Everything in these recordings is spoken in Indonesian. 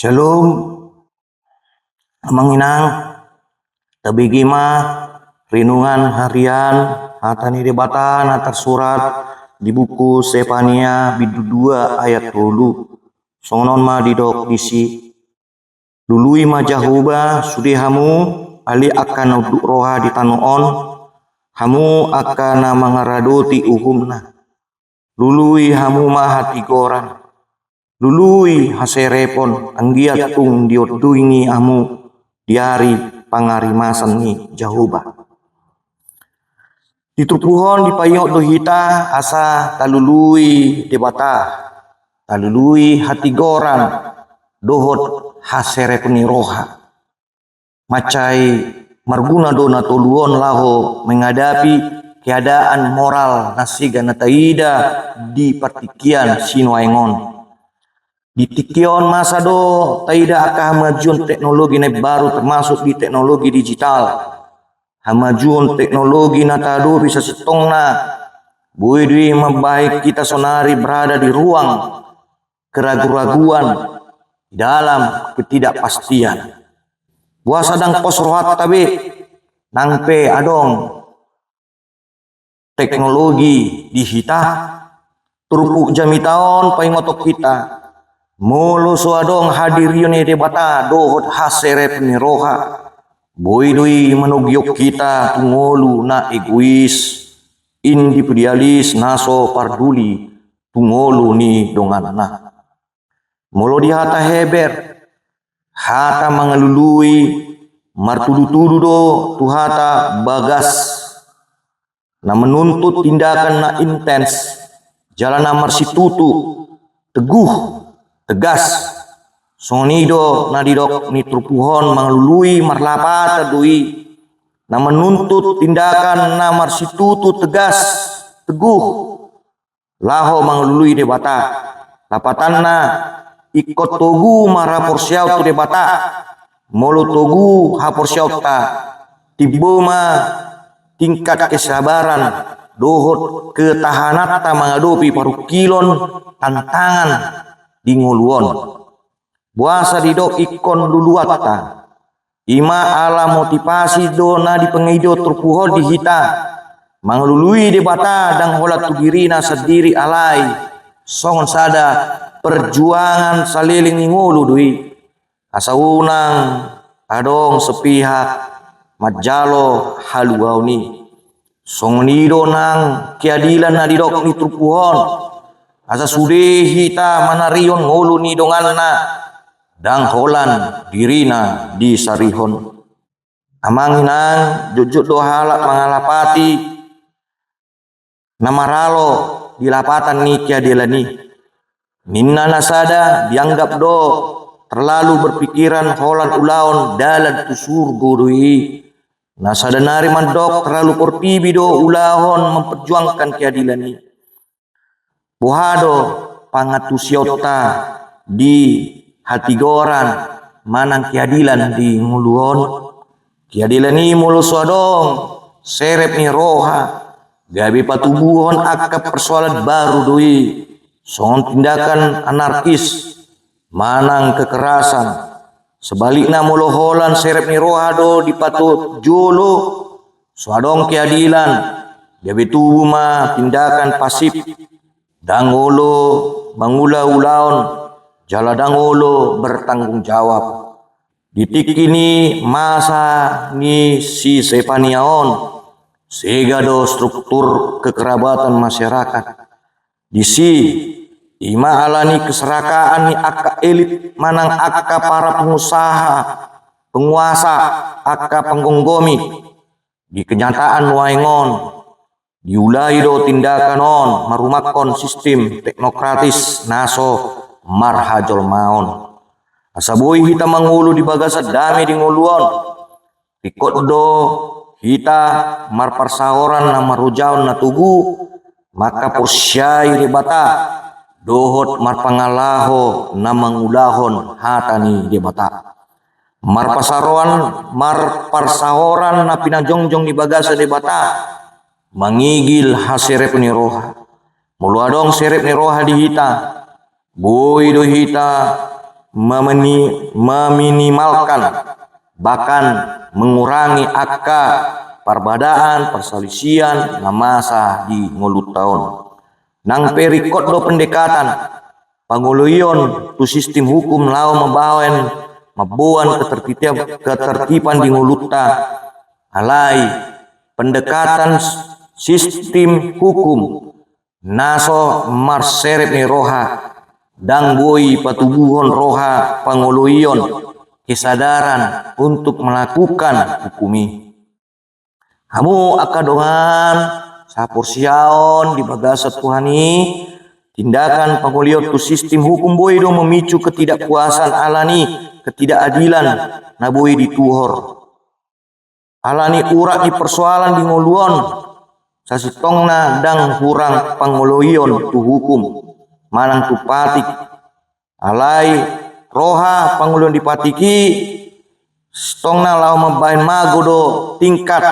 Shalom, Amang Inang, tabigi renungan harian hatani debatan atar surat di buku Sefania bidu 2 ayat 10. Songon didok disi lului Jahuba sudi hamu ali akan uduk roha di tanuon hamu akan mangaradoti uhumna lului hamu hati goran lului haserepon anggiat tung diotduingi amu diari pangarimasan ni Jahuba. Ditupuhon di payok dohita asa talului debata, talului hati goran dohot haserepon ni roha. Macai marguna dona toluon laho menghadapi keadaan moral nasiga nataida di partikian sinuaengon. Di tikion masa do taida akan hamajuan teknologi na baru termasuk di teknologi digital. Hamajuan teknologi na tado bisa setong na buih membaik kita sonari berada di ruang keraguan-raguan dalam ketidakpastian. Buasa dang pos rohat tabe nangpe adong teknologi digital turupuk jami taon paingotok kita. Mulu suadong hadir yuni debata dohot haserep ni roha. Boy dui manugyok kita tungolu na egois. Individualis naso parduli tungolu ni donganna. Mulu di hata heber. Hata mangalului martudu-tudu do tuhata bagas. Na menuntut tindakan na intens. Jalan na marsitutu teguh. Tegas sonido nadidok ni trupuhon manglului marlapat dui na menuntut tindakan na marsitutu tegas teguh laho manglului debata lapatanna ikot togu marapor siaut tu debata molo togu hapor siaut ta tibo tingkat kesabaran dohot ketahanan ta menghadapi parukilon tantangan di nguluon. Buasa didok ikon luluatta. Ima ala motivasi dona di pengido terpuhol di hita. Manglului debata dan holat tugirina sendiri alai. Songon sada perjuangan saliling ngulu dui. Asaunang adong sepihak majalo haluauni. Songnido nang keadilan na didok ni terpuhol. Asa sude hita manarion ngulu ni donganna dang holan dirina di sarihon. Amang inang jujut do halak mangalapati namaralo di lapatan ni kiadilani. Ninna nasada dianggap do terlalu berpikiran holan ulaon dalan tu surga dui. Nasada nari mandok terlalu portibi do ulahon memperjuangkan keadilan ni. Buhado pangatusiota di hati goran manang keadilan di nguluon. Keadilan ni mulu suadong serep ni roha. Gabi patubuhon akap persoalan baru doi. Songon tindakan anarkis manang kekerasan. Sebaliknya mulu holan serep ni roha do dipatut jolo. Suadong keadilan. Gabi tubuh tindakan pasif. Dangolo mangula ulaon jala dangolo bertanggung jawab. Ditik ini masa ni si Sefaniaon segado struktur kekerabatan masyarakat. Disi ima alani keserakaan ni akka elit manang akka para pengusaha penguasa akka penggonggomi di kenyataan waengon. Diulai do tindakan on marumakon sistem teknokratis naso marhajol maon. Asabui hita mangulu di bagasa dami di nguluon. Pikot do hita marparsaoran na marujaon na tugu maka porsyai debata dohot marpangalaho na mangulahon hatani debata. Marparsaoran na pinajongjong di bagasa debata. Mangigil haserep ni roha. Muluadong serep ni roha di hita. Boy do hita meminimalkan bahkan mengurangi angka perbedaan perselisihan na masa di ngulut tahun. Nang perikot do pendekatan panguluyon tu sistem hukum lau mabuan ketertiban di nguluta alai pendekatan sistem hukum naso marserep ni roha dang boi patubuhon roha panguluyon kesadaran untuk melakukan hukumi. Kamu akadongan sapursiaon di bagasa Tuhani tindakan pangulio tu sistem hukum boi do memicu ketidakpuasan alani ketidakadilan na boi dituhor alani urak di persoalan di ngoluon sasitongna dang hurang panguluion tu hukum manang tu patik alai roha panguluion dipatiki stongna lau mabain mago do tingkat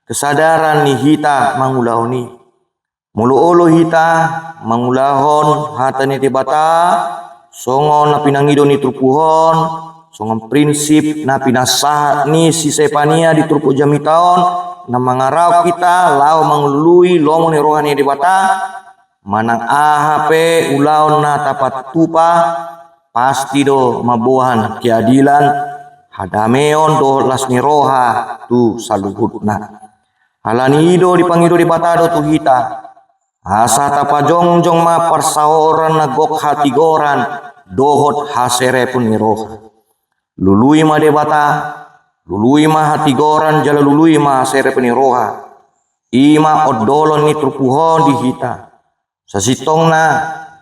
kesadaran ni hita mangulaoni mulu olo hita mangulahon hata ni tebata songon na pinangido ni trupuhon songon prinsip na pinasah ni si sepania di trupu jamitaon na mangarau kita lau mangului lomo ni rohani debata manang ahape ulaon na tapat tupa pasti do mabuhan keadilan hadameon do las ni roha tu saluhutna alani ido dipangido debata do tu hita asa tapa jongjong ma persaoran na gok hati goran dohot hasere pun ni roha lului ma debata lului ma hati goran jala lului ma hasere pun ni roha ima odolon ni trupuhon di hita sasitongna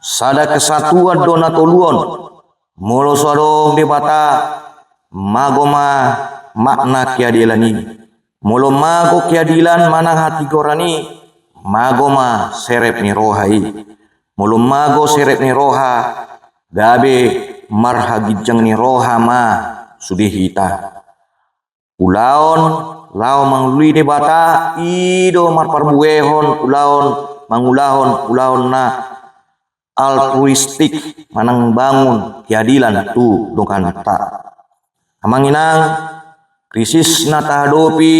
sada kesatuan dona toluon molo sodong debata magoma makna keadilan ini molo mago keadilan manang hati gorani magoma serep ni rohai molo mago serep ni roha gabe marhagijang ni roha ma sudih hita ulaon lao manglui debata ido marparbuehon ulaon na altruistik manang bangun keadilan tu dokan ta amanginang krisis na tahadopi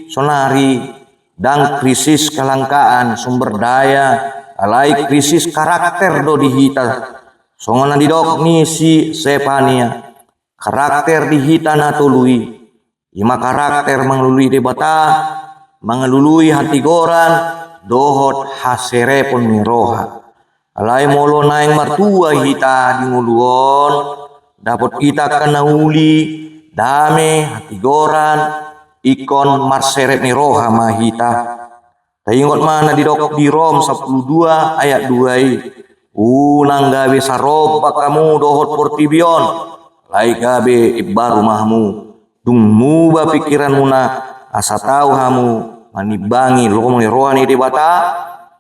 sonari dan krisis kelangkaan sumber daya alai krisis karakter do dihita songon didok ni si sepania karakter dihita na tului ima karakter manglului debata manglului hati goran dohot hasere pun ni roha alai molo naing martua hita di nguluon dapat kita kena uli dame hati goran ikon marseret ni roha mahita tayingot mana didok di Rom 12 ayat 2 unang gabe saroba kamu dohot portibion lai gabe ibaru mahmu dung muba pikiran muna asa tahu hamu manibangi lomo ni roha ni debata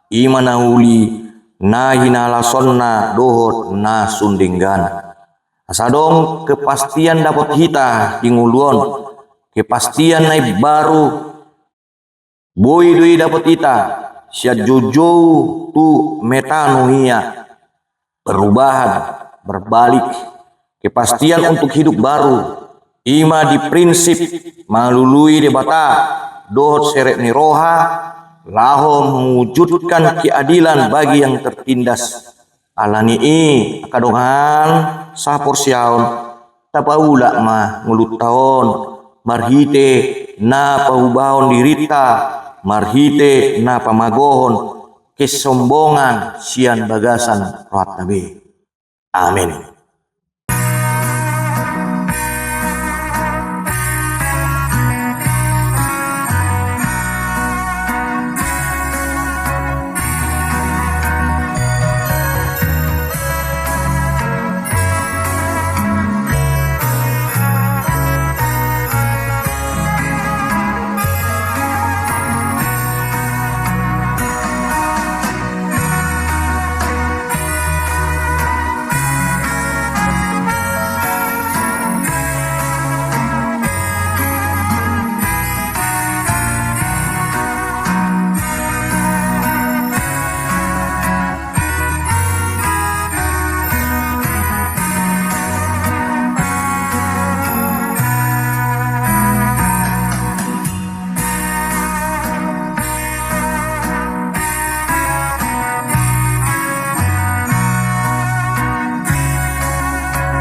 imana uli nahina lasonna dohot na sundinggan asadong kepastian dapat hita di nguluon kepastian naik baru boy doi dapat hita siat jojo tu metanoia perubahan berbalik kepastian untuk hidup baru ima di prinsip malului debata dohot seret ni roha laho mewujudkan keadilan bagi yang tertindas alani akadongan sapor siaon tapaula ma ngulut taon marhite na paubahon dirita marhite na pamagohon kesombongan sian bagasan rohat nabi amin.